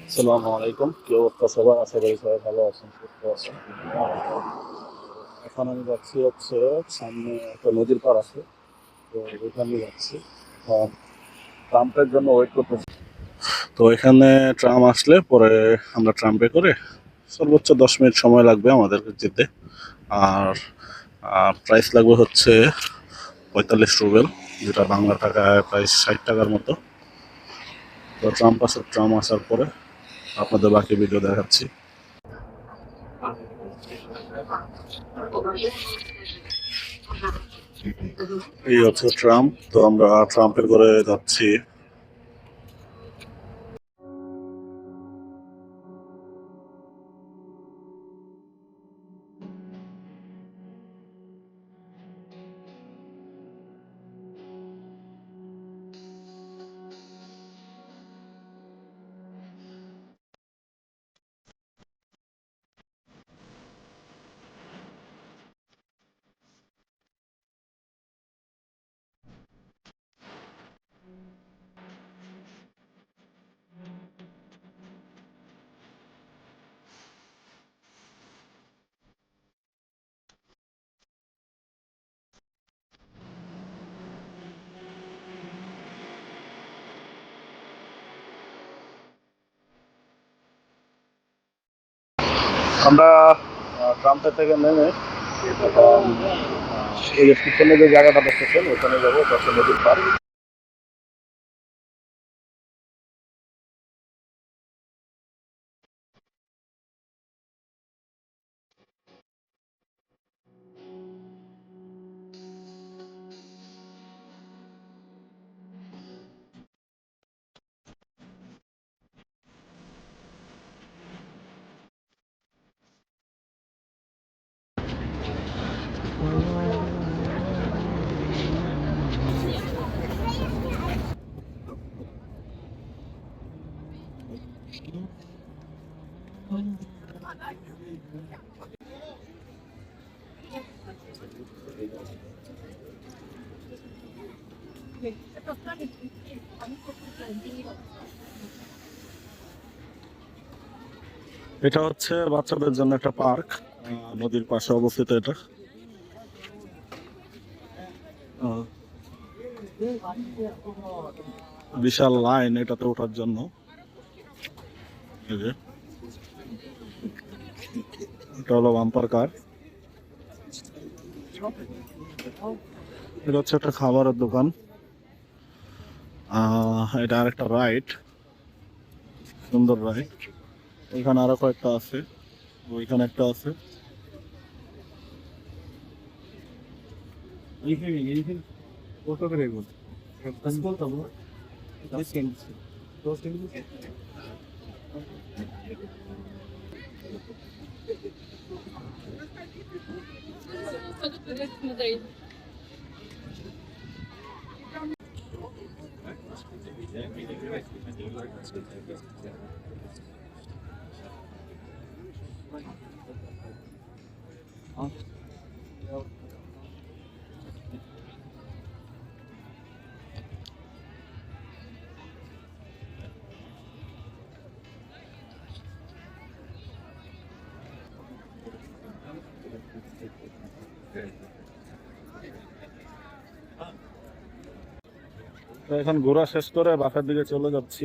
আসসালামু আলাইকুম। কি অবস্থা সবার? আশা করি সবাই ভালো আছেন, সুস্থ আছেন। এখন আমি যাচ্ছি হচ্ছে সামনে একটা নদীর পাড় আছে, তো ওইখানে যাচ্ছি। এখন ট্রাম্পের জন্য ওয়েট করতেছি। তো এখানে ট্রাম আসলে পরে আমরা ট্রাম্পে করে সর্বোচ্চ 10 মিনিট সময় লাগবে আমাদের যেতে। আর প্রাইস লাগবে হচ্ছে 45 রুবেল, যেটা বাংলা টাকায় প্রায় 60 টাকার মতো। তো ট্রাম আসার পরে আপনাদের বাকি ভিডিও দেখাচ্ছি। এই হচ্ছে ট্রাম্প, তো আমরা ট্রাম্পের করে যাচ্ছি। আমরা ট্রাম্পের থেকে নেমে এখন এই যে পিছনে যে জায়গাটা দেখতেছেন ওখানে যাবো, পাশে নদীর পাড়। এটা হচ্ছে বাচ্চাদের জন্য একটা পার্ক, নদীর পাশে অবস্থিত এটা। আহ, বিশাল লাইন এটাতে ওঠার জন্য। এই যে এটা হলো বাম্পার কার। এটা হচ্ছে একটা খাবারের দোকান। এটা আরেকটা রাইড, সুন্দর রাইড। ওইখানে আরো কয়েকটা আছে, ওইখানে একটা আছে। তো এখন ঘোরা শেষ করে বাসার দিকে চলে যাচ্ছি।